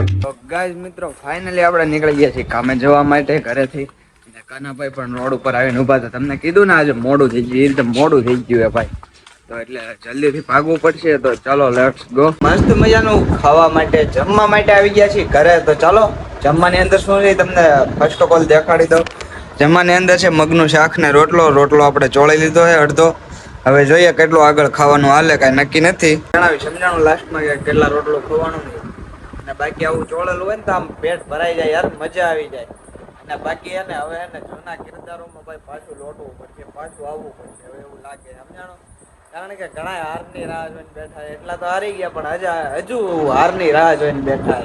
તો ગાઈસ મિત્રો ફાઇનલી આપણે નીકળી ગયા છીએ કામે જવા માટે ઘરેથી. અને કાનાભાઈ પણ રોડ ઉપર આવીને ઊભા હતા. તમને કીધું ને આજે મોડું થઈ ગયું, એ રીતે મોડું થઈ ગયું હે ભાઈ. તો એટલે જલ્દીથી ભાગવું પડશે. તો ચાલો લેટ્સ ગો. મસ્ત મજાનું ખાવા માટે જમવા માટે આવી ગયા છીએ ઘરે. તો ચાલો જમવાની અંદર શું છે તમને ફર્સ્ટ ઓફ ઓલ દેખાડી દઉં. જમવાની અંદર છે મગનું શાક ને રોટલો. રોટલો આપણે ચોળી લીધો છે અડધો. હવે જોઈએ કેટલું આગળ ખાવાનું હાલે કાંઈ નક્કી નથી. જણાવી સમજાણું લાસ્ટમાં કે કેટલા રોટલો ખવાનું નહીં. અને બાકી આવું ચોળેલું હોય ને તો આમ પેટ ભરાઈ જાય યાર, મજા આવી જાય. અને બાકી એને હવે એને જૂના કિરદારોમાં ભાઈ પાછું લોટવું પડશે, પાછું આવવું પડશે હવે એવું લાગે સમજાણો. કારણ કે ઘણા હારની રાહ જોઈને બેઠા એટલા તો હારી ગયા, પણ હજુ હારની રાહ જોઈને બેઠા.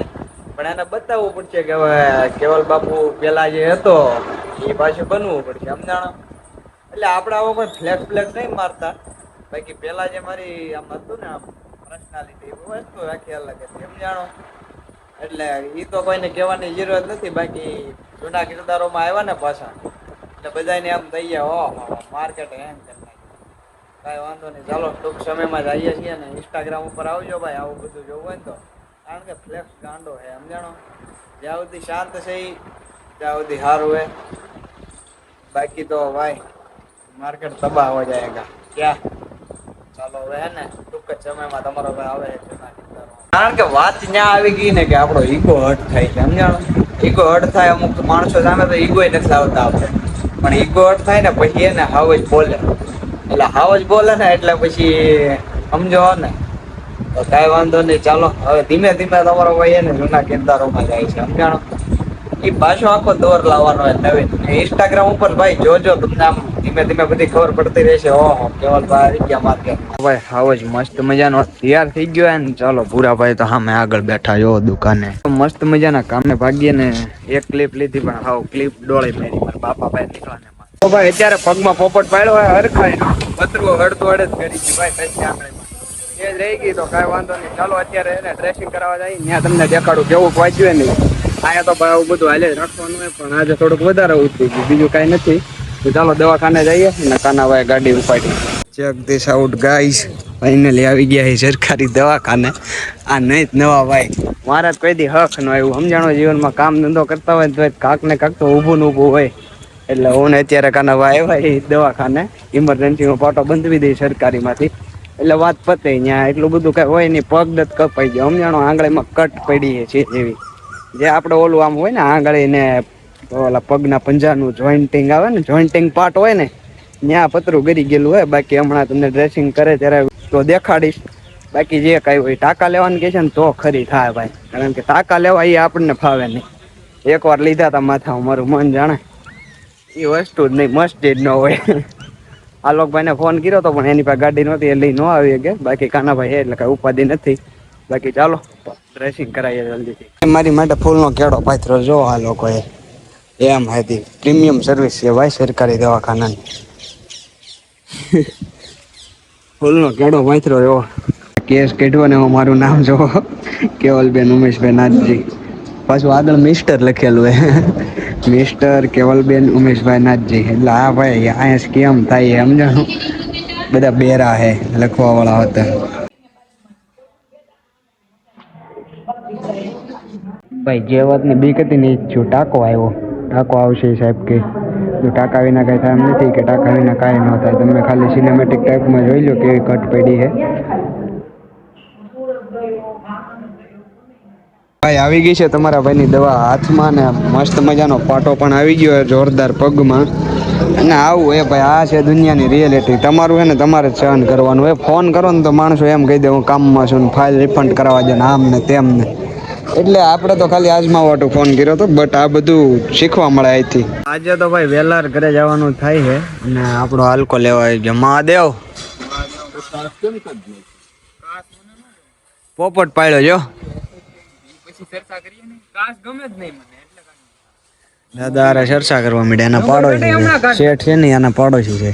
પણ એને બતાવવું પડશે કે હવે કેવલ બાપુ પેલા જે હતો એ પાછું બનવું પડશે સમજાણો. એટલે આપણે આવો કોઈ ફ્લેક્સ નહીં મારતા. બાકી પેલા જે મારી આમ હતું ને આમ પર્સનાલિટી વસ્તુ રાખી અલગ હતી સમજાણો. એટલે એ તો કોઈને કહેવાની જરૂરત નથી. બાકી જૂના કિરદારોમાં આવ્યા ને પાછા એટલે બધાને એમ થઈ ગયા ઓહો માર્કેટ એમ કાંઈ વાંધો નહીં. ચાલો ટૂંક સમયમાં જ આવીએ છીએ ને ઇન્સ્ટાગ્રામ ઉપર આવજો ભાઈ આવું બધું જોવું હોય ને તો. કારણ કે ફ્લેક્સ ગાંડો છે સમજાણો. જ્યાં સુધી શાંત છે ત્યાં સુધી સારું હોય. બાકી તો ભાઈ માર્કેટ તબાહ હો જાયગા ક્યાં. ચાલો હવે હે ને ટૂંક જ સમયમાં તમારો ભાઈ આવે છે જૂના કિરદારો. કારણ કે વાત ત્યાં આવી ગઈ ને કે આપણો ઈગો હર્ટ થાય છે સમજાણો. ઈગો હર્ટ થાય અમુક માણસો સામે તો ઈગો નથી લાવતા આપણે. પણ ઈગો હર્ટ થાય ને પછી એને હાવ જ બોલે. એટલે હાવ જ બોલે ને એટલે પછી સમજો ને. તો કાંઈ વાંધો નહીં. ચાલો હવે ધીમે ધીમે તમારો ભાઈ એને જૂના કિરદારોમાં જાય છે સમજાણો. એ પાછો આખો દોર લાવવાનો હોય નવીન. ઇન્સ્ટાગ્રામ ઉપર ભાઈ જોજો તમને આમ ધીમે ધીમે બધી ખબર પડતી રહેશે. ઓહો કેવલભાઈ આવી ગયા માર્કેટમાં. ભાઈ હાવ જ મસ્ત મજાનો તૈયાર થઈ ગયો ને. ચાલો ભૂરાભાઈ તો સામે આગળ બેઠા જો દુકાને. મસ્ત મજાના કામે ભાગીએ ને એક ક્લિપ લીધી પણ હાવ ક્લિપ ડોળી મેરી મારા બાપા ભાઈ નીકળાને. તો ભાઈ અત્યારે પગમાં પોપટ પાડ્યો હોય હરખાઈ પતરું હડતું હડે જ કરી ગયું ભાઈ કઈ આંગળીમાં એ જ રહી ગઈ. તો કાંઈ વાંધો નહીં. ચાલો અત્યારે એને ડ્રેસિંગ કરાવવા જાય ત્યાં તમને દેખાડું કેવું વાંચ્યું નહીં. અહીંયા તો ભાઈ આવું બધું હાલે રાખવાનું હોય પણ આજે થોડુંક વધારે ઉતરી ગયું બીજું કાંઈ નથી. તો ચાલો દવાખાને જઈએ ને કાનાભાઈ ગાડી ઉપાડી. Check this out guys. Finally આવી ગયા છે સરકારી દવાખાને. આ નહીં જ નવા ભાઈ મારા જ કોઈ દી હક ન આવ્યું સમજાણો. જીવનમાં કામ ધંધો કરતા હોય તો કાંક ને કાંક તો ઊભું ને ઊભું હોય. એટલે હું ને અત્યારે કાનાભાઈ આવ્યા એ દવાખાને ઇમરજન્સીમાં પાટો બંધવી દઈ સરકારીમાંથી. એટલે વાત પતે ત્યાં એટલું બધું કઈ હોય નહીં. પગ દત કપાઈ ગયો સમજાણો. આંગળીમાં કટ પડી છે જેવી જે આપણે ઓલું આમ હોય ને આંગળી ને ઓલા પગના પંજાનું જોઈન્ટિંગ આવે ને જોઈન્ટિંગ પાર્ટ હોય ને ત્યાં પતરું ગરી ગયેલું હોય. બાકી હમણાં તમને ડ્રેસિંગ કરે ત્યારે તો દેખાડીશ. બાકી જે કાંઈ હોય ટાંકા લેવાનું કે છે ને તો ખરી થાય ભાઈ. કારણ કે ટાંકા લેવા એ આપણને ફાવે નહીં. એકવાર લીધા હતા માથા મારું મન જાણે એ વસ્તુ જ નહીં મસ્ત જ ન હોય. આ લોકભાઈને ફોન કર્યો હતો પણ એની પાસે ગાડી નહોતી એ લઈ ન આવી કે. બાકી કાનાભાઈ છે એટલે કાંઈ ઉપાધિ નથી. બાકી ચાલો ડ્રેસિંગ કરાવીએ જલ્દીથી. મારી માટે ફૂલનો કેળો પાથરો જો આ લોકોએ એમ હતી. પ્રીમિયમ સર્વિસ છે ભાઈ સરકારી દવાખાનાની. ફૂલનો કેળો પાથરો એવો કેસ કાઢવો ને મારું નામ જો કેવલબેન ઉમેશભાઈ નાથજી. પાછું આગળ મિસ્ટર લખેલું હે મિસ્ટર કેવલબેન ઉમેશભાઈ નાથજી. એટલે હા ભાઈ અહીંયા સ્કેમ થાય સમજાણું. બધા બેરા હે લખવા વાળા હતા. ભાઈ જે વાતની બીક હતી ને એ થયું. ટાંકો આવ્યો. ટાંકો આવશે સાહેબ કે જો ટાંકા વિના કાંઈ થાય એમ નથી કે ટાંકા વિના કાંઈ ન થાય. તમે ખાલી સિનેમેટિક ટાઈપમાં જોઈ લો કેવી કટ પડી છે. ભાઈ આવી ગઈ છે તમારા ભાઈની દવા હાથમાં ને મસ્ત મજાનો પાટો પણ આવી ગયો જોરદાર પગમાં. અને આવું એ ભાઈ આ છે દુનિયાની રિયાલિટી. તમારું છે ને તમારે જ સહન કરવાનું હોય. ફોન કરો ને તો માણસો એમ કહી દે હું કામમાં છું ને ફાઇલ રિફંડ કરાવવા દે ને આમ ને તેમ ને. એટલે આપણે તો ખાલી આજમાવાટું ફોન કર્યો હતો. બટ આ બધું શીખવા મળે અહીંથી. આજે તો ભાઈ વહેલા ઘરે જવાનું થાય છે અને આપણો હાલકો લેવા આવી ગયો. મહાદેવ પોપટ પાડ્યો જો. દાદા ચર્ચા કરવા માંડ્યા. એના પાડોશી શેઠ છે ને એના પાડોશી છે.